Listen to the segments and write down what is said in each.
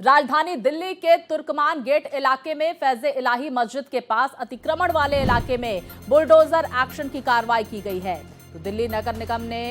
राजधानी दिल्ली के तुर्कमान गेट इलाके में फैज़े इलाही मस्जिद के पास अतिक्रमण वाले इलाके में बुलडोजर एक्शन की कार्रवाई की गई है। तो दिल्ली नगर निगम ने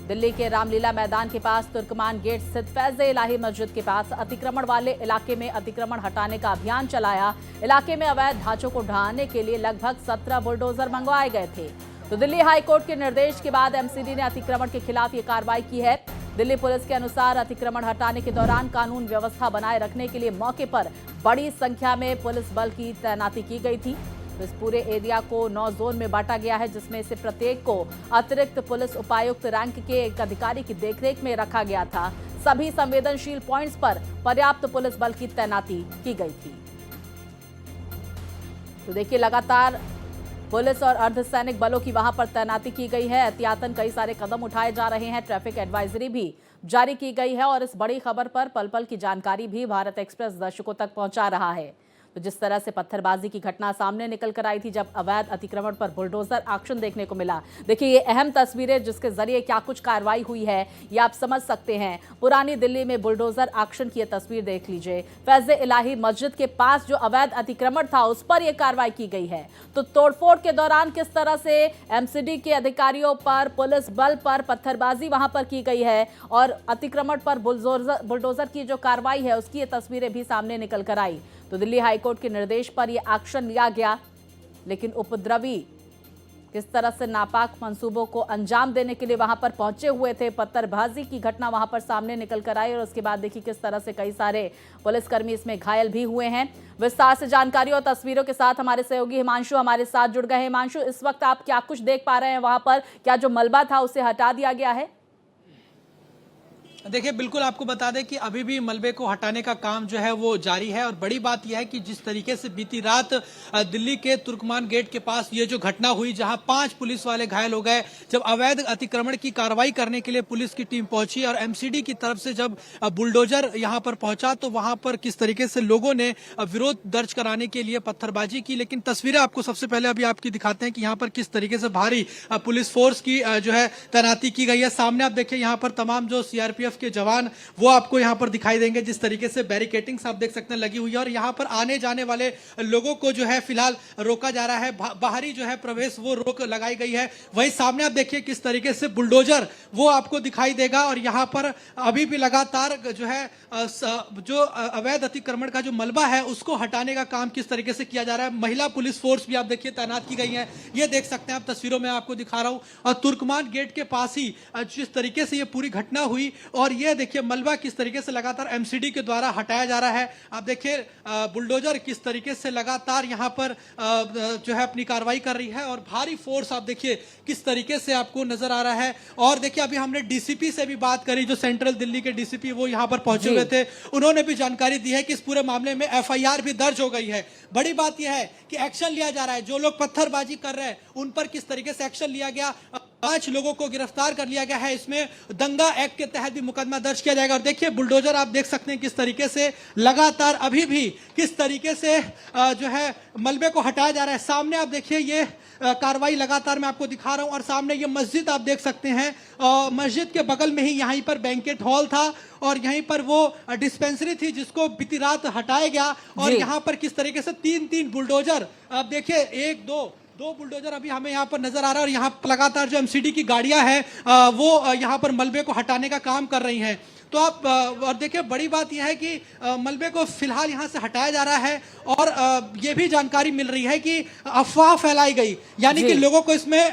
दिल्ली के रामलीला मैदान के पास तुर्कमान गेट स्थित फैज़े इलाही मस्जिद के पास अतिक्रमण वाले इलाके में अतिक्रमण हटाने का अभियान चलाया। इलाके में अवैध ढांचों को ढहाने के लिए लगभग 17 बुलडोजर मंगवाए गए थे। तो दिल्ली हाईकोर्ट के निर्देश के बाद एमसीडी ने अतिक्रमण के खिलाफ ये कार्रवाई की है। दिल्ली पुलिस के अनुसार अतिक्रमण हटाने के दौरान कानून व्यवस्था बनाए रखने के लिए मौके पर बड़ी संख्या में पुलिस बल की तैनाती की गई थी। तो इस पूरे एरिया को 9 जोन में बांटा गया है, जिसमें से प्रत्येक को अतिरिक्त पुलिस उपायुक्त रैंक के एक अधिकारी की देखरेख में रखा गया था। सभी संवेदनशील पॉइंट्स पर पर्याप्त पुलिस बल की तैनाती की गई थी। तो देखिए, लगातार पुलिस और अर्धसैनिक बलों की वहां पर तैनाती की गई है। एहतियातन कई सारे कदम उठाए जा रहे हैं। ट्रैफिक एडवाइजरी भी जारी की गई है और इस बड़ी खबर पर पल पल की जानकारी भी भारत एक्सप्रेस दर्शकों तक पहुंचा रहा है। तो जिस तरह से पत्थरबाजी की घटना सामने निकल कर आई थी, जब अवैध अतिक्रमण पर बुलडोजर एक्शन देखने को मिला। देखिए, ये अहम तस्वीरें जिसके जरिए क्या कुछ कार्रवाई हुई है ये आप समझ सकते हैं। पुरानी दिल्ली में बुलडोजर एक्शन की तस्वीर देख लीजिए। फैज़े इलाही मस्जिद के पास जो अवैध अतिक्रमण था उस पर यह कार्रवाई की गई है। तो तोड़फोड़ के दौरान किस तरह से एमसीडी के अधिकारियों पर, पुलिस बल पर पत्थरबाजी वहां पर की गई है और अतिक्रमण पर बुलडोजर की जो कार्रवाई है उसकी ये तस्वीरें भी सामने निकल कर आई। तो दिल्ली हाईकोर्ट के निर्देश पर यह एक्शन लिया गया, लेकिन उपद्रवी किस तरह से नापाक मंसूबों को अंजाम देने के लिए वहां पर पहुंचे हुए थे। पत्थरबाजी की घटना वहां पर सामने निकल कर आई और उसके बाद देखिए किस तरह से कई सारे पुलिसकर्मी इसमें घायल भी हुए हैं। विस्तार से जानकारी और तस्वीरों के साथ हमारे सहयोगी हिमांशु हमारे साथ जुड़ गए हैं। हिमांशु, इस वक्त आप क्या कुछ देख पा रहे हैं वहां पर? क्या जो मलबा था उसे हटा दिया गया है? देखिए, बिल्कुल आपको बता दें कि अभी भी मलबे को हटाने का काम जो है वो जारी है और बड़ी बात यह है कि जिस तरीके से बीती रात दिल्ली के तुर्कमान गेट के पास ये जो घटना हुई, जहां 5 पुलिस वाले घायल हो गए, जब अवैध अतिक्रमण की कार्रवाई करने के लिए पुलिस की टीम पहुंची और एमसीडी की तरफ से जब बुलडोजर यहां पर पहुंचा तो वहां पर किस तरीके से लोगों ने विरोध दर्ज कराने के लिए पत्थरबाजी की। लेकिन तस्वीरें आपको सबसे पहले अभी आपकी दिखाते हैं कि यहाँ पर किस तरीके से भारी पुलिस फोर्स की जो है तैनाती की गई है। सामने आप देखिए, यहाँ पर तमाम जो सीआरपीएफ के जवान वो आपको यहां पर दिखाई देंगे। जिस तरीके से बैरिकेटिंग्स आप देख सकते हैं लगी हुई है और यहां पर आने जाने वाले लोगों को जो है फिलहाल रोका जा रहा है। बाहरी जो है प्रवेश वो रोक लगाई गई है। वहीं सामने आप देखिए किस तरीके से बुलडोजर वो आपको दिखाई देगा और यहां पर अभी भी लगातार जो है जो अवैध अतिक्रमण का जो मलबा है उसको हटाने का काम किस तरीके से किया जा रहा है। महिला पुलिस फोर्स भी आप देखिए तैनात की गई है। ये देख सकते हैं आप तस्वीरों में आपको दिखा रहा हूं और तुर्कमान गेट के पास ही जिस तरीके से ये पूरी घटना हुई और ये देखिए मलबा किस तरीके से लगातार एमसीडी के द्वारा हटाया जा रहा है। आप देखिए बुलडोजर किस तरीके से लगातार यहां पर जो है अपनी कार्रवाई कर रही है और भारी फोर्स आप देखिए किस तरीके से आपको नजर आ रहा है। और देखिए अभी हमने डीसीपी से भी बात करी, जो सेंट्रल दिल्ली के डीसीपी वो यहां पर पहुंचे हुए थे। उन्होंने भी जानकारी दी है कि इस पूरे मामले में एफआईआर भी दर्ज हो गई है। बड़ी बात यह है कि एक्शन लिया जा रहा है। जो लोग पत्थरबाजी कर रहे हैं उन पर किस तरीके से एक्शन लिया गया। 5 लोगों को गिरफ्तार कर लिया गया है। इसमें दंगा एक्ट के तहत भी मुकदमा दर्ज किया जाएगा। और देखिए बुलडोजर आप देख सकते हैं किस तरीके से लगातार अभी भी किस तरीके से जो है मलबे को हटाया जा रहा है। सामने आप देखिए ये कार्रवाई लगातार मैं आपको दिखा रहा हूं और सामने ये मस्जिद आप देख सकते हैं। मस्जिद के बगल में ही यहीं पर बैंकेट हॉल था और यहीं पर वो डिस्पेंसरी थी जिसको बीती रात हटाया गया। और यहाँ पर किस तरीके से 3 बुलडोजर आप देखिए, 1 2 बुलडोजर अभी हमें यहाँ पर नजर आ रहा है और यहाँ लगातार जो एमसीडी की गाड़ियां हैं वो यहाँ पर मलबे को हटाने का काम कर रही हैं। तो आप और देखिए बड़ी बात यह है कि मलबे को फिलहाल यहाँ से हटाया जा रहा है और ये भी जानकारी मिल रही है कि अफवाह फैलाई गई, यानी कि लोगों को इसमें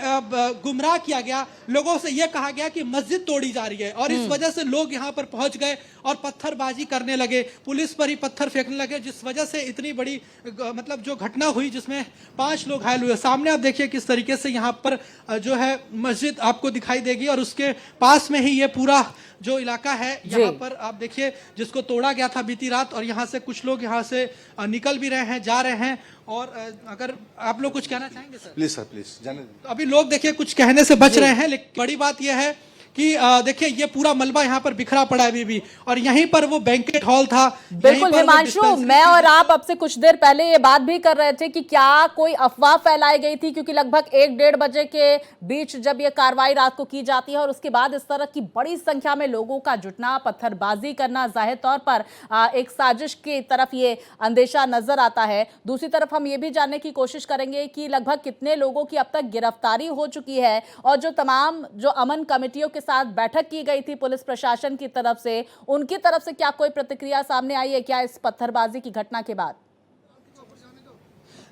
गुमराह किया गया। लोगों से यह कहा गया कि मस्जिद तोड़ी जा रही है और इस वजह से लोग यहाँ पर पहुंच गए और पत्थरबाजी करने लगे, पुलिस पर ही पत्थर फेंकने लगे, जिस वजह से इतनी बड़ी मतलब जो घटना हुई जिसमें 5 लोग घायल हुए। सामने आप देखिए किस तरीके से यहाँ पर जो है मस्जिद आपको दिखाई देगी और उसके पास में ही ये पूरा जो इलाका है यहाँ पर आप देखिए जिसको तोड़ा गया था बीती रात। और यहाँ से कुछ लोग यहाँ से निकल भी रहे हैं, जा रहे हैं। और अगर आप लोग कुछ कहना चाहेंगे सर? प्लीज सर, प्लीज जाने। तो अभी लोग देखिए कुछ कहने से बच रहे हैं, लेकिन बड़ी बात यह है कि देखिए ये पूरा मलबा यहाँ पर बिखरा पड़ा है अभी भी, और यहीं पर वो बैंकेट हॉल था। बिल्कुल हिमांशु, मैं और आप अब से कुछ देर पहले ये बात भी कर रहे थे कि क्या कोई अफवाह फैलाई गई थी, क्योंकि लगभग 1-1:30 बजे के बीच जब ये कार्रवाई रात को की जाती है और उसके बाद इस तरह की बड़ी संख्या में लोगों का जुटना, पत्थरबाजी करना, जाहिर तौर पर एक साजिश की तरफ ये अंदेशा नजर आता है। दूसरी तरफ हम ये भी जानने की कोशिश करेंगे कि लगभग कितने लोगों की अब तक गिरफ्तारी हो चुकी है, और जो तमाम जो अमन कमेटियों के साथ बैठक की गई थी पुलिस प्रशासन की तरफ से, उनकी तरफ से क्या कोई प्रतिक्रिया सामने आई है क्या इस पत्थरबाजी की घटना के बाद?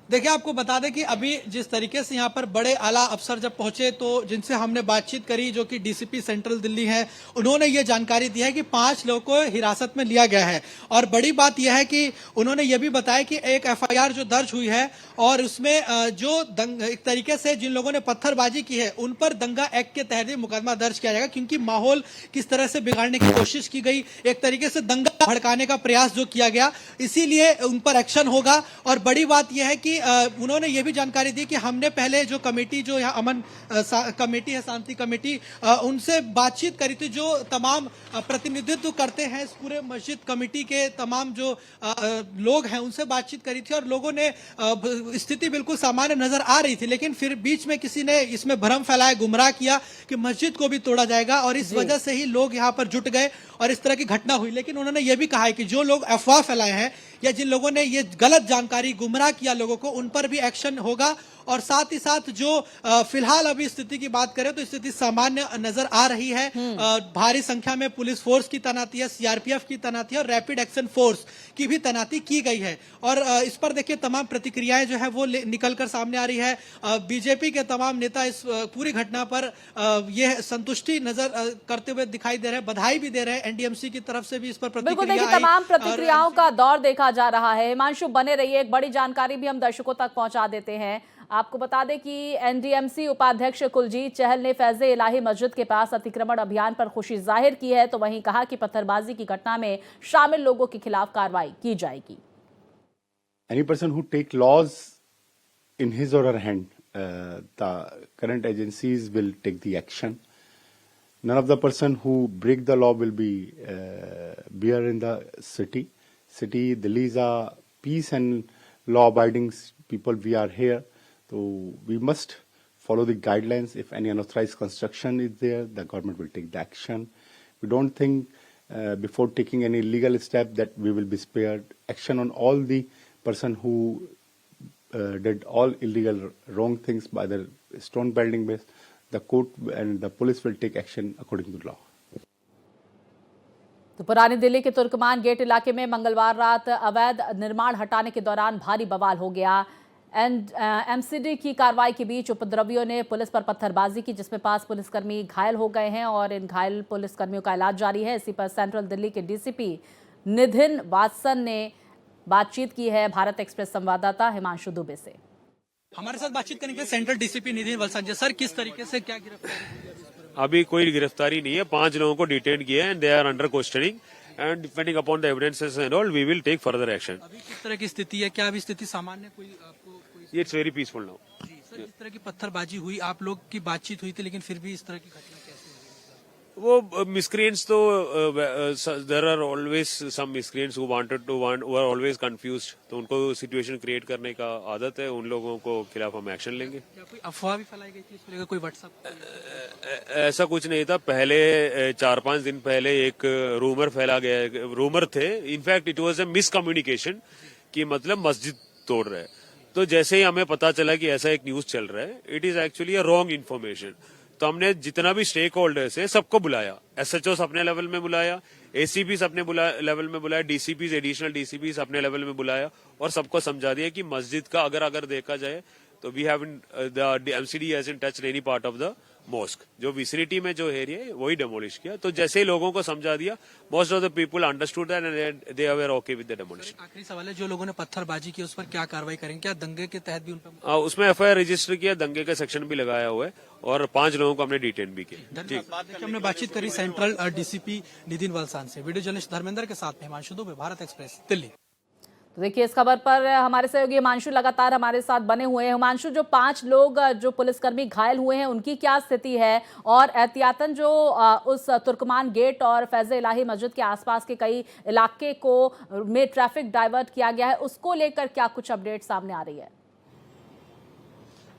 देखिए आपको बता दें कि अभी जिस तरीके से यहाँ पर बड़े आला अफसर जब पहुंचे तो जिनसे हमने बातचीत करी, जो कि डीसीपी सेंट्रल दिल्ली है, उन्होंने ये जानकारी दी है कि 5 लोगों को हिरासत में लिया गया है। और बड़ी बात यह है कि उन्होंने ये भी बताया कि एक एफआईआर जो दर्ज हुई है और उसमें जो एक तरीके से जिन लोगों ने पत्थरबाजी की है उन पर दंगा एक्ट के तहत मुकदमा दर्ज किया जाएगा, क्योंकि माहौल किस तरह से बिगाड़ने की कोशिश की गई, एक तरीके से दंगा भड़काने का प्रयास जो किया गया, इसीलिए उन पर एक्शन होगा। और बड़ी बात यह है कि उन्होंने ये भी जानकारी दी कि हमने पहले जो कमेटी, जो यहाँ अमन कमेटी है, शांति कमेटी, उनसे बातचीत करी थी, जो तमाम प्रतिनिधित्व करते हैं इस पूरे मस्जिद कमेटी के तमाम जो लोग हैं, उनसे बातचीत करी थी, और लोगों ने स्थिति बिल्कुल सामान्य नजर आ रही थी, लेकिन फिर बीच में किसी ने इसमें भ्रम फैलाया, गुमराह किया कि मस्जिद को भी तोड़ा जाएगा, और इस वजह से ही लोग यहाँ पर जुट गए और इस तरह की घटना हुई। लेकिन उन्होंने ये भी कहा है कि जो लोग अफवाह फैलाए हैं या जिन लोगों ने ये गलत जानकारी, गुमराह किया लोगों को, उन पर भी एक्शन होगा। और साथ ही साथ जो फिलहाल अभी स्थिति की बात करें तो स्थिति सामान्य नजर आ रही है। भारी संख्या में पुलिस फोर्स की तैनाती है, सीआरपीएफ की तैनाती है और रैपिड एक्शन फोर्स की भी तैनाती की गई है। और इस पर देखिए तमाम प्रतिक्रियाएं जो है वो निकल कर सामने आ रही है। बीजेपी के तमाम नेता इस पूरी घटना पर यह संतुष्टि नजर करते हुए दिखाई दे रहे हैं, बधाई भी दे रहे हैं। एनडीएमसी की तरफ से भी इस पर प्रतिक्रिया आई। तमाम प्रतिक्रियाओं का दौर देखा जा रहा है। हिमांशु बने रहिए, एक बड़ी जानकारी भी हम दर्शकों तक पहुंचा देते हैं। आपको बता दें कि एनडीएमसी उपाध्यक्ष कुलजीत चहल ने फैज़े इलाही मस्जिद के पास अतिक्रमण अभियान पर खुशी जाहिर की है, तो वहीं कहा कि पत्थरबाजी की घटना में शामिल लोगों के खिलाफ कार्रवाई की जाएगी। Any person who take laws in his or her hand, the current agencies will take the action. None of the person who break the law will be bear in the city. Delhi is a peace and law-abiding people. We are here. So we must follow the guidelines. If any unauthorized construction is there, the government will take the action. We don't think before taking any legal step that we will be spared. Action on all the person who did all illegal wrong things by the stone building base. The court and the police will take action according to law. तो पुरानी दिल्ली के तुर्कमान gate इलाके में मंगलवार रात अवैध निर्माण हटाने के दौरान भारी बवाल हो गया। एमसीडी की कार्रवाई के बीच उपद्रवियों ने पुलिस पर पत्थरबाजी की, जिसमें 5 पुलिसकर्मी घायल हो गए हैं और इन घायल पुलिसकर्मियों का इलाज जारी है। इसी पर सेंट्रल दिल्ली के डीसीपी निधिन वात्सन ने बातचीत की है भारत एक्सप्रेस संवाददाता हिमांशु दुबे से। हमारे साथ बातचीत करने के लिए सेंट्रल डीसीपी निधिन वात्सन जी, सर किस तरीके से क्या गिरफ्तारी? अभी कोई गिरफ्तारी नहीं है, 5 लोगों को डिटेन किया है and they are under questioning and depending upon the evidences and all we will take further action. अभी किस तरह की स्थिति है, क्या अभी स्थिति सामान्य कोई आपको कोई? It's very peaceful now. जी सर, इस तरह की पत्थरबाजी हुई, आप लोग की बातचीत हुई थी, लेकिन फिर भी इस तरह की घटना कैसे हुई? वो मिसक्रिएंट्स तो there are always some miscreants who are always confused, तो उनको सिचुएशन क्रिएट करने का आदत है, उन लोगों को खिलाफ हम एक्शन लेंगे। क्या कोई अफवाह भी फैलाई गई थी इस पर, कोई व्हाट्सएप? ऐसा कुछ नहीं था। पहले 4-5 दिन पहले एक रूमर फैला गया, रूमर थे, in fact it was a miscommunication कि मतलब मस्जिद तोड़ रहे हैं। तो जैसे ही हमें पता चला कि ऐसा एक न्यूज चल रहा है, it is actually a wrong information, तो हमने जितना भी स्टेक होल्डर्स है सबको बुलाया, एसएचओस अपने लेवल में बुलाया, एसीपीस अपने लेवल में बुलाया, डीसीपीस एडिशनल डीसीपीस अपने लेवल में बुलाया और सबको समझा दिया कि मस्जिद का अगर देखा जाए तो we have the MCD hasn't touched any part of the mosque. जो विसिनिटी में जो एरिया है वही डेमोलिश किया। तो जैसे ही लोगों को समझा दिया, most of the people understood that and they were okay with the demolition. आखिरी सवाल है, जो लोगों ने पत्थरबाजी की उस पर क्या कार्रवाई करेंगे? क्या दंगे के तहत भी उन पर? उसमें एफआईआर रजिस्टर किया, दंगे का सेक्शन भी लगाया हुआ है और 5 लोगों को हमने डिटेन भी किया। ठीक, हमने बातचीत करी सेंट्रल डीसीपी निधिन वात्सन से। वीडियो जर्नलिस्ट धर्मेंद्र के साथ में हिमांशु दुबे, भारत एक्सप्रेस, दिल्ली। तो देखिए इस खबर पर हमारे सहयोगी हिमांशु लगातार हमारे साथ बने हुए हैं। हिमांशु, जो 5 लोग जो पुलिसकर्मी घायल हुए हैं उनकी क्या स्थिति है, और एहतियातन जो उस तुर्कमान गेट और फैज इलाही मस्जिद के आसपास के कई इलाके को में ट्रैफिक डाइवर्ट किया गया है, उसको लेकर क्या कुछ अपडेट सामने आ रही है?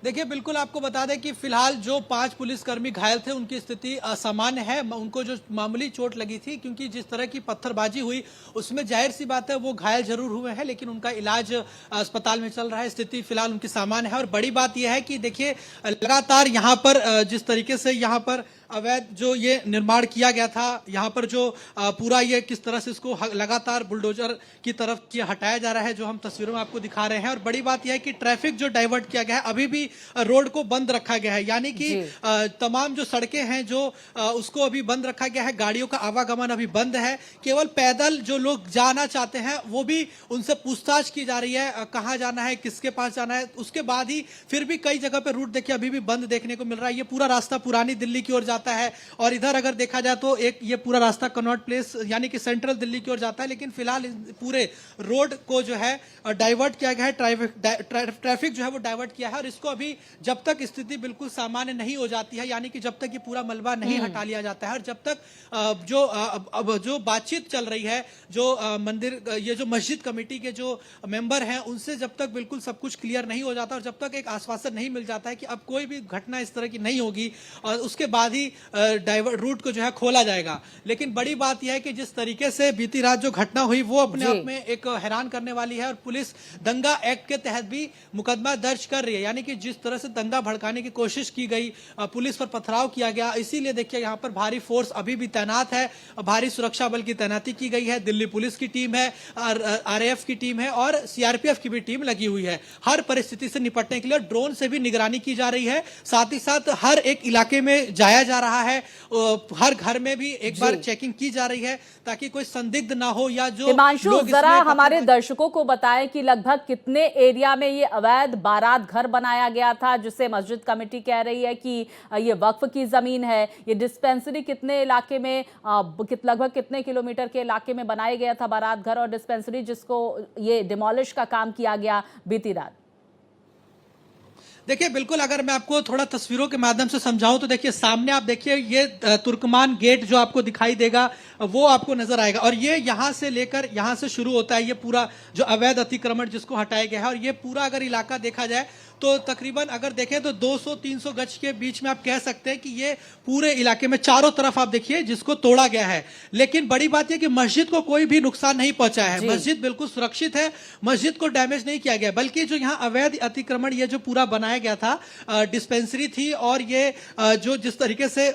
देखिए, बिल्कुल आपको बता दें कि फिलहाल जो 5 पुलिसकर्मी घायल थे उनकी स्थिति सामान्य है। उनको जो मामूली चोट लगी थी, क्योंकि जिस तरह की पत्थरबाजी हुई उसमें जाहिर सी बात है वो घायल जरूर हुए हैं, लेकिन उनका इलाज अस्पताल में चल रहा है। स्थिति फिलहाल उनकी सामान्य है। और बड़ी बात यह है कि देखिए, लगातार यहाँ पर जिस तरीके से यहाँ पर अवैध जो ये निर्माण किया गया था, यहाँ पर जो पूरा ये किस तरह से इसको लगातार बुलडोजर की तरफ हटाया जा रहा है, जो हम तस्वीरों में आपको दिखा रहे हैं। और बड़ी बात यह है कि ट्रैफिक जो डाइवर्ट किया गया है, अभी भी रोड को बंद रखा गया है, यानी कि तमाम जो सड़कें हैं जो उसको अभी बंद रखा गया है। गाड़ियों का आवागमन अभी बंद है। केवल पैदल जो लोग जाना चाहते हैं वो भी उनसे पूछताछ की जा रही है, कहाँ जाना है, किसके पास जाना है। उसके बाद ही फिर भी कई जगह पे रूट देखिए अभी भी बंद देखने को मिल रहा है। ये पूरा रास्ता पुरानी दिल्ली की ओर जाता है, और इधर अगर देखा जाए तो एक ये पूरा रास्ता कनॉट प्लेस यानी कि सेंट्रल दिल्ली की ओर जाता है। लेकिन फिलहाल पूरे रोड को जो है डाइवर्ट किया गया है, ट्रैफिक जो है वो डाइवर्ट किया है। और इसको अभी जब तक स्थिति बिल्कुल सामान्य नहीं हो जाती है, यानी कि जब तक ये पूरा मलबा नहीं हटा लिया जाता है, और जब तक जो बातचीत चल रही है, जो मंदिर ये जो मस्जिद कमेटी के जो मेंबर हैं उनसे जब तक बिल्कुल सब कुछ क्लियर नहीं हो जाता, और जब तक एक आश्वासन नहीं मिल जाता है कि अब कोई भी घटना इस तरह की नहीं होगी, और उसके बाद ही डाइवर्ट रूट को जो है खोला जाएगा। लेकिन बड़ी बात यह है कि जिस तरीके से बीती रात जो घटना हुई वो अपने आप में एक हैरान करने वाली है। और पुलिस दंगा एक्ट के तहत भी मुकदमा दर्ज कर रही है, यानी कि जिस तरह से दंगा भड़काने की कोशिश की गई, पुलिस पर पथराव किया गया, इसीलिए देखिए यहाँ पर भारी फोर्स अभी भी तैनात है, भारी सुरक्षा बल की तैनाती की गई है। दिल्ली पुलिस की टीम है, RAF की टीम है, और CRPF की भी टीम लगी हुई है। हर परिस्थिति से निपटने के लिए ड्रोन से भी निगरानी की जा रही है। साथ ही साथ हर एक इलाके में जाया जा रहा है, हर घर में भी एक बार चेकिंग की जा रही है, ताकि कोई संदिग्ध ना हो। या जो हिमांशु, जरा हमारे दर्शकों को बताएं कि लगभग कितने एरिया में ये अवैध बारात घर बनाया गया था, जिसे मस्जिद कमेटी कह रही है कि ये वक्फ की जमीन है। ये डिस्पेंसरी कितने इलाके में, लगभग कितने किलोमीटर के इलाके में बनाया गया था बारात घर और डिस्पेंसरी, जिसको ये डिमोलिश का काम किया गया बीती रात? देखिए, बिल्कुल अगर मैं आपको थोड़ा तस्वीरों के माध्यम से समझाऊं तो देखिए, सामने आप देखिए ये तुर्कमान गेट जो आपको दिखाई देगा वो आपको नजर आएगा, और ये यहां से लेकर यहां से शुरू होता है ये पूरा जो अवैध अतिक्रमण जिसको हटाया गया है। और ये पूरा अगर इलाका देखा जाए तो तकरीबन अगर देखें तो 200-300 गज के बीच में आप कह सकते हैं कि ये पूरे इलाके में चारों तरफ आप देखिए जिसको तोड़ा गया है। लेकिन बड़ी बात यह कि मस्जिद को कोई भी नुकसान नहीं पहुंचा है, मस्जिद बिल्कुल सुरक्षित है, मस्जिद को डैमेज नहीं किया गया। बल्कि जो यहाँ अवैध अतिक्रमण ये जो पूरा बनाया गया था, डिस्पेंसरी थी, और ये जो जिस तरीके से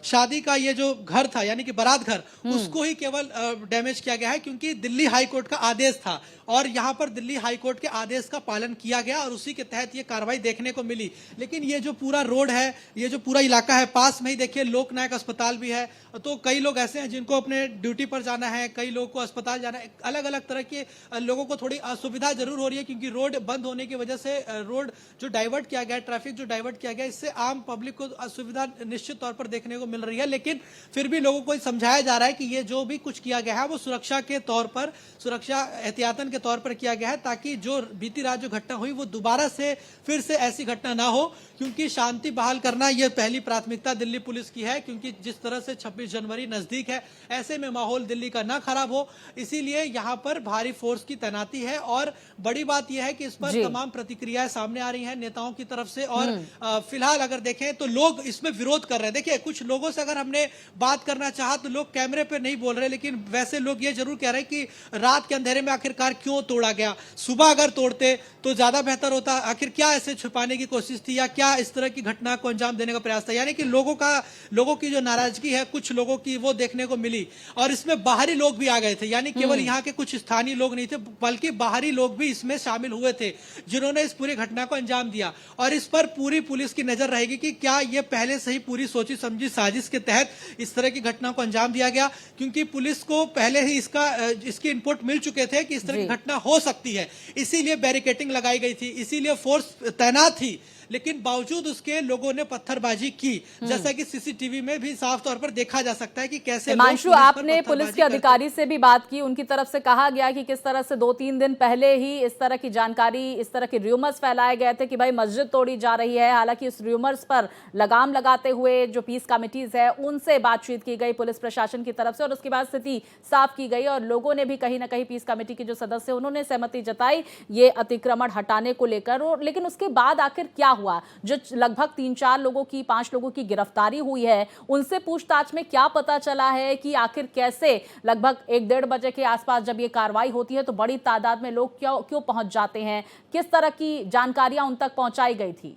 शादी का ये जो घर था यानी कि बारात घर, उसको ही केवल डैमेज किया गया है, क्योंकि दिल्ली हाई कोर्ट का आदेश था, और यहाँ पर दिल्ली हाई कोर्ट के आदेश का पालन किया गया, और उसी के तहत ये कार्रवाई देखने को मिली। लेकिन ये जो पूरा रोड है, ये जो पूरा इलाका है, पास में ही देखिए लोकनायक अस्पताल भी है। तो कई लोग ऐसे हैं जिनको अपने ड्यूटी पर जाना है, कई लोगों को अस्पताल जाना है, अलग अलग तरह के लोगों को थोड़ी असुविधा जरूर हो रही है, क्योंकि रोड बंद होने की वजह से रोड जो डाइवर्ट किया गया, ट्रैफिक जो डाइवर्ट किया गया, इससे आम पब्लिक को असुविधा निश्चित तौर पर देखने को मिल रही है। लेकिन फिर भी लोगों को समझाया जा रहा है कि ये जो भी कुछ किया गया है वो सुरक्षा के तौर पर, सुरक्षा एहतियातन के तौर पर किया गया है, ताकि जो बीती रात जो घटना हुई वो दोबारा से फिर से ऐसी घटना ना हो। क्योंकि शांति बहाल करना ये पहली प्राथमिकता दिल्ली पुलिस की है, क्योंकि जिस तरह से 26 जनवरी नजदीक है, ऐसे में माहौल दिल्ली का ना खराब हो, इसीलिए यहाँ पर भारी फोर्स की तैनाती है। और बड़ी बात यह है कि इस पर तमाम प्रतिक्रियाएं सामने आ रही हैं नेताओं की तरफ से, और फिलहाल अगर देखें तो लोग इसमें विरोध कर रहे हैं। देखिए, कुछ लोगों से अगर हमने बात करना चाहा तो लोग कैमरे पे नहीं बोल रहे, लेकिन वैसे लोग ये जरूर कह रहे हैं कि रात के अंधेरे में आखिरकार क्यों तोड़ा गया, सुबह अगर तोड़ते तो ज्यादा बेहतर होता, आखिर क्या ऐसे छुपाने की कोशिश थी, या क्या इस तरह की घटना को अंजाम देने का प्रयास था। यानी कि लोगों की जो नाराजगी है कुछ लोगों की वो देखने को मिली, और इसमें बाहरी लोग भी आ गए थे, यानी केवल यहाँ के कुछ स्थानीय लोग नहीं थे, बल्कि बाहरी लोग भी इसमें शामिल हुए थे, जिन्होंने इस पूरी घटना को अंजाम दिया। और इस पर पूरी पुलिस की नजर रहेगी कि क्या ये पहले से ही पूरी सोची समझी साजिश के तहत इस तरह की घटना को अंजाम दिया गया, क्योंकि पुलिस को पहले ही इसकी इनपुट मिल चुके थे कि इस तरह की घटना हो सकती है, इसीलिए बैरिकेटिंग लगाई गई थी, इसीलिए फोर्स तैनात थी। लेकिन बावजूद उसके लोगों ने पत्थरबाजी की, जैसा कि सीसीटीवी में भी साफ तौर पर देखा जा सकता है कि कैसे लोग हिमांशु, पुलिस पर आपने पुलिस पत्थरबाजी के अधिकारी से भी बात की, उनकी तरफ से कहा गया कि किस तरह से 2-3 दिन पहले ही इस तरह की जानकारी, इस तरह के र्यूमर्स फैलाए गए थे कि भाई मस्जिद तोड़ी जा रही है। हालांकि इस र्यूमर्स पर लगाम लगाते हुए जो पीस कमिटीज है उनसे बातचीत की गई पुलिस प्रशासन की तरफ से, और उसके बाद स्थिति साफ की गई और लोगों ने भी कहीं ना कहीं पीस कमेटी के जो सदस्य उन्होंने सहमति जताई ये अतिक्रमण हटाने को लेकर। और लेकिन उसके बाद आखिर क्या हुआ? जो लगभग 3-4 लोगों की, 5 लोगों की गिरफ्तारी हुई है, उनसे पूछताछ में क्या पता चला है कि आखिर कैसे लगभग 1-1:30 बजे के आसपास जब ये कार्रवाई होती है तो बड़ी तादाद में लोग क्यों पहुंच जाते हैं? किस तरह की जानकारियां उन तक पहुंचाई गई थी?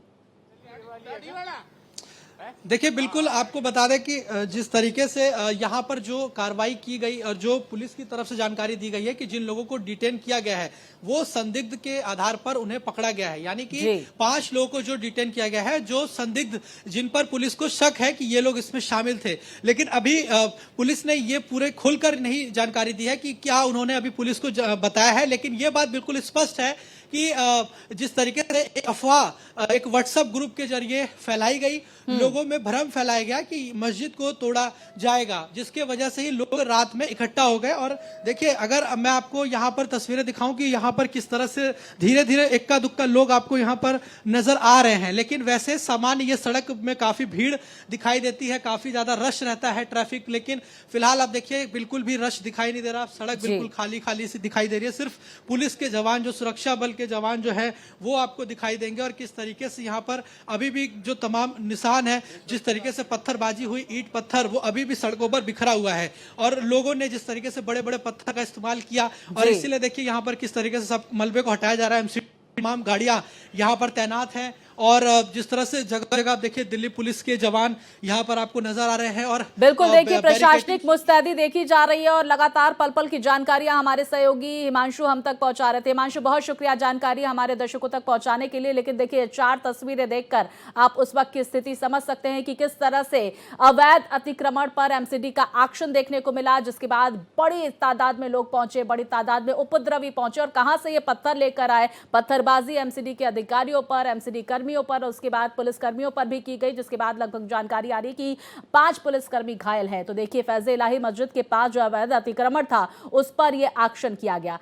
देखिए, बिल्कुल आपको बता दें कि जिस तरीके से यहाँ पर जो कार्रवाई की गई और जो पुलिस की तरफ से जानकारी दी गई है कि जिन लोगों को डिटेन किया गया है वो संदिग्ध के आधार पर उन्हें पकड़ा गया है। यानी कि 5 लोगों को जो डिटेन किया गया है, जो संदिग्ध, जिन पर पुलिस को शक है कि ये लोग इसमें शामिल थे। लेकिन अभी पुलिस ने ये पूरे खुलकर नहीं जानकारी दी है कि क्या उन्होंने अभी पुलिस को बताया है, लेकिन ये बात बिल्कुल स्पष्ट है कि जिस तरीके से एक अफवाह एक व्हाट्सएप ग्रुप के जरिए फैलाई गई, लोगों में भ्रम फैलाया गया कि मस्जिद को तोड़ा जाएगा, जिसके वजह से ही लोग रात में इकट्ठा हो गए। और देखिए, अगर मैं आपको यहाँ पर तस्वीरें दिखाऊं कि यहाँ पर किस तरह से धीरे धीरे इक्का दुक्का लोग आपको यहाँ पर नजर आ रहे हैं, लेकिन वैसे सामान्य ये सड़क में काफी भीड़ दिखाई देती है, काफी ज्यादा रश रहता है ट्रैफिक। लेकिन फिलहाल आप देखिए बिल्कुल भी रश दिखाई नहीं दे रहा, सड़क बिल्कुल खाली खाली सी दिखाई दे रही है। सिर्फ पुलिस के जवान, जो सुरक्षा बल के जवान जो है वो आपको दिखाई देंगे। और किस तरीके से यहाँ पर अभी भी जो तमाम निशान है, जिस तरीके से पत्थरबाजी हुई, ईंट पत्थर, वो अभी भी सड़कों पर बिखरा हुआ है। और लोगों ने जिस तरीके से बड़े बड़े पत्थर का इस्तेमाल किया, और इसीलिए देखिए यहाँ पर किस तरीके से सब मलबे को हटाया जा रहा है। एमसी तमाम गाड़ियां यहाँ पर तैनात हैं, और जिस तरह से जगह जगह देखिए दिल्ली पुलिस के जवान यहाँ पर आपको नजर आ रहे हैं। और बिल्कुल देखिए, प्रशासनिक मुस्तैदी देखी जा रही है और लगातार पल पल की जानकारियां हमारे सहयोगी हिमांशु हम तक पहुंचा रहे थे। हिमांशु, बहुत शुक्रिया जानकारी हमारे दर्शकों तक पहुंचाने के लिए। लेकिन देखिए, 4 तस्वीरें देखकर आप उस वक्त की स्थिति समझ सकते हैं कि किस तरह से अवैध अतिक्रमण पर एमसीडी का एक्शन देखने को मिला, जिसके बाद बड़ी तादाद में लोग पहुंचे, बड़ी तादाद में उपद्रवी पहुंचे, और कहां से ये पत्थर लेकर आए। पत्थरबाजी एमसीडी के अधिकारियों पर, एमसीडी कर्मियों पर, उसके बाद पुलिस कर्मियों पर भी की गई, जिसके बाद लगभग जानकारी आ रही कि 5 पुलिसकर्मी घायल हैं। तो देखिए, फैज़-ए-इलाही मस्जिद के पास जो अवैध अतिक्रमण था उस पर यह एक्शन किया गया।